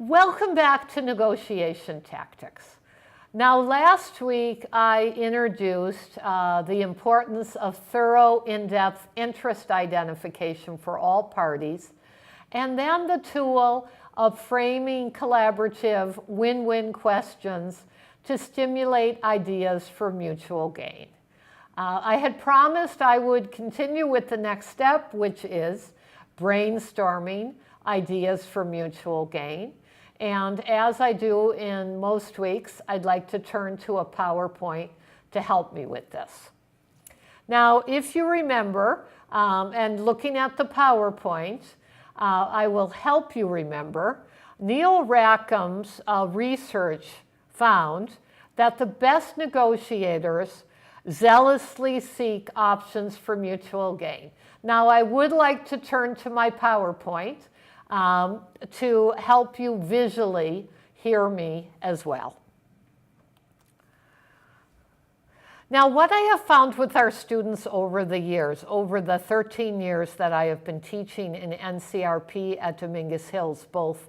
Welcome back to Negotiation Tactics. Now, last week I introduced the importance of thorough, in-depth interest identification for all parties, and then the tool of framing collaborative win-win questions to stimulate ideas for mutual gain. I had promised I would continue with the next step, which is brainstorming ideas for mutual gain. And as I do in most weeks, I'd like to turn to a PowerPoint to help me with this. Now, if you remember, and looking at the PowerPoint, I will help you remember, Neil Rackham's research found that the best negotiators zealously seek options for mutual gain. Now, I would like to turn to my PowerPoint to help you visually hear me as well. Now, what I have found with our students over the years, over the 13 years that I have been teaching in NCRP at Dominguez Hills, both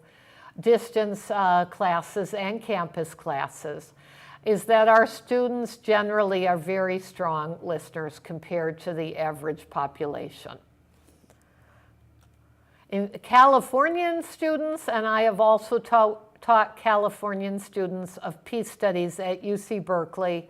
distance classes and campus classes, is that our students generally are very strong listeners compared to the average population. In Californian students, and I have also taught Californian students of peace studies at UC Berkeley,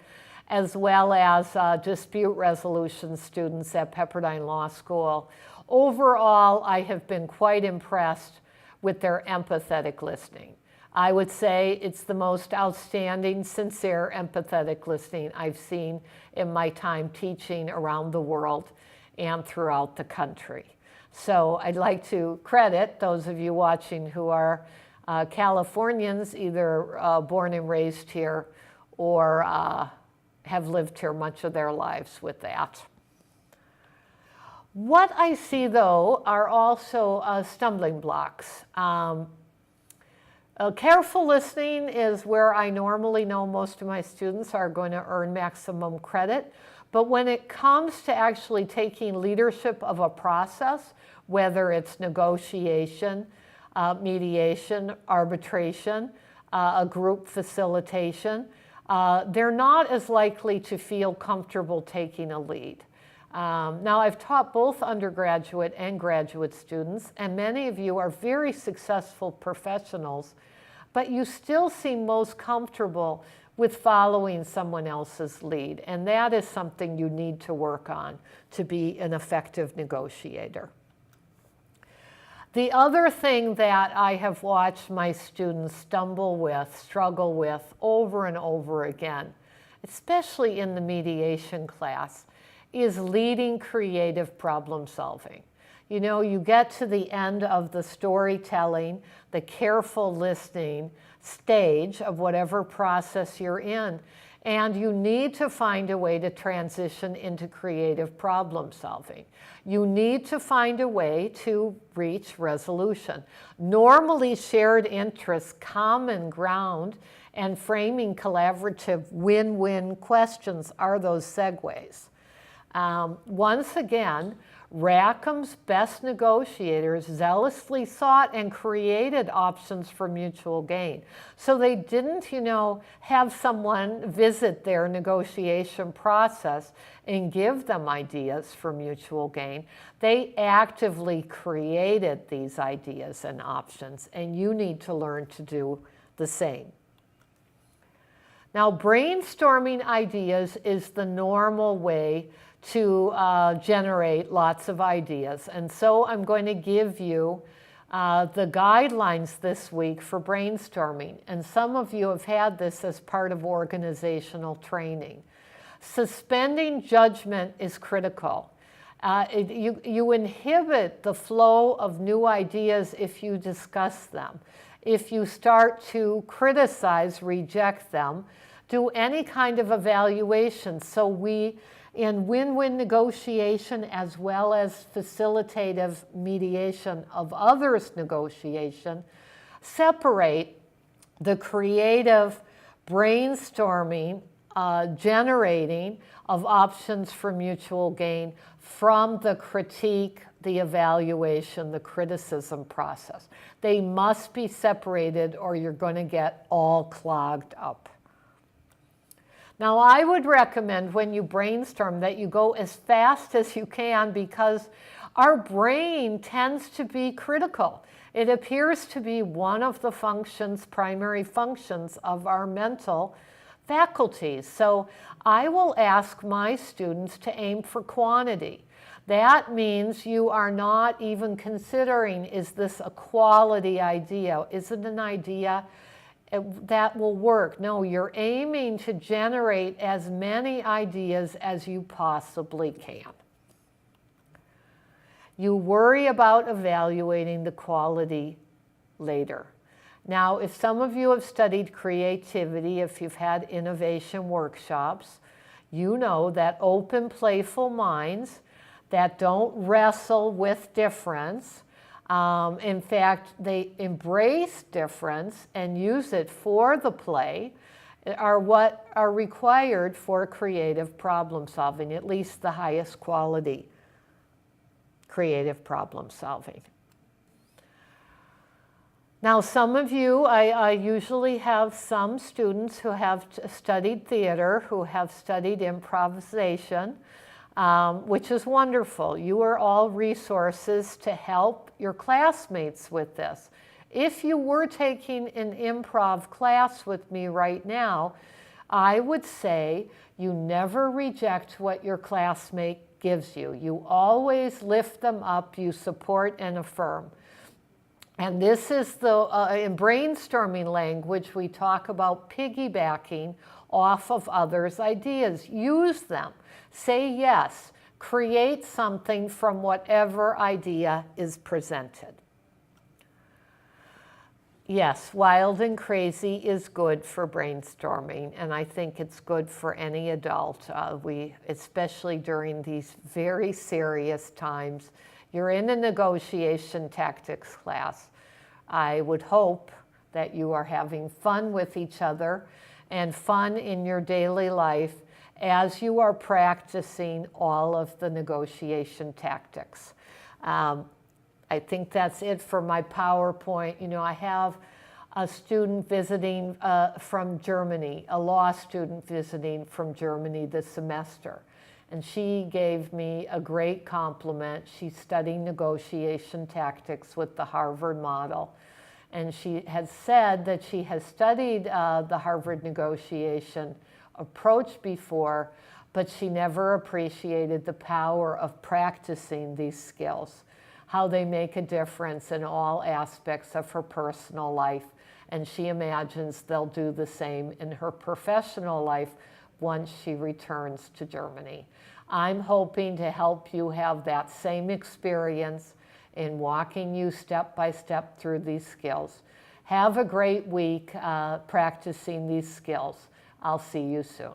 as well as dispute resolution students at Pepperdine Law School. Overall, I have been quite impressed with their empathetic listening. I would say it's the most outstanding, sincere, empathetic listening I've seen in my time teaching around the world and throughout the country. So I'd like to credit those of you watching who are Californians, either born and raised here or have lived here much of their lives with that. What I see, though, are also stumbling blocks. Careful listening is where I normally know most of my students are going to earn maximum credit. But when it comes to actually taking leadership of a process, whether it's negotiation, mediation, arbitration, a group facilitation, they're not as likely to feel comfortable taking a lead. Now, I've taught both undergraduate and graduate students, and many of you are very successful professionals, but you still seem most comfortable with following someone else's lead, and that is something you need to work on to be an effective negotiator. The other thing that I have watched my students struggle with over and over again, especially in the mediation class, is leading creative problem solving. You know, you get to the end of the storytelling, the careful listening stage of whatever process you're in, and you need to find a way to transition into creative problem solving. You need to find a way to reach resolution. Normally shared interests, common ground, and framing collaborative win-win questions are those segues. Once again, Rackham's best negotiators zealously sought and created options for mutual gain. So they didn't, have someone visit their negotiation process and give them ideas for mutual gain. They actively created these ideas and options, and you need to learn to do the same. Now, brainstorming ideas is the normal way to generate lots of ideas. And so I'm going to give you the guidelines this week for brainstorming. And some of you have had this as part of organizational training. Suspending judgment is critical. You inhibit the flow of new ideas if you discuss them. If you start to criticize, reject them, do any kind of evaluation. So we, in win-win negotiation as well as facilitative mediation of others' negotiation, separate the creative brainstorming, generating of options for mutual gain from the critique, the evaluation, the criticism process. They must be separated or you're going to get all clogged up. Now, I would recommend when you brainstorm that you go as fast as you can, because our brain tends to be critical. It appears to be one of the functions, primary functions of our mental faculties. So I will ask my students to aim for quantity. That means you are not even considering, is this a quality idea? Is it an idea that will work? No, you're aiming to generate as many ideas as you possibly can. You worry about evaluating the quality later. Now, if some of you have studied creativity, if you've had innovation workshops, you know that open, playful minds that don't wrestle with difference, in fact, they embrace difference and use it for the play, are what are required for creative problem solving, at least the highest quality creative problem solving. Now, some of you, I usually have some students who have studied theater, who have studied improvisation, which is wonderful. You are all resources to help your classmates with this. If you were taking an improv class with me right now, I would say you never reject what your classmate gives you. You always lift them up, you support and affirm. And this is the, in brainstorming language, we talk about piggybacking off of others' ideas. Use them. Say yes. Create something from whatever idea is presented. Yes, wild and crazy is good for brainstorming, and I think it's good for any adult. Especially during these very serious times. You're in a negotiation tactics class. I would hope that you are having fun with each other and fun in your daily life as you are practicing all of the negotiation tactics. I think that's it for my PowerPoint. You know, I have a student visiting from Germany, a law student visiting from Germany this semester. And she gave me a great compliment. She's studying negotiation tactics with the Harvard model. And she has said that she has studied the Harvard negotiation approach before, but she never appreciated the power of practicing these skills, how they make a difference in all aspects of her personal life. And she imagines they'll do the same in her professional life once she returns to Germany. I'm hoping to help you have that same experience in walking you step by step through these skills. Have a great week practicing these skills. I'll see you soon.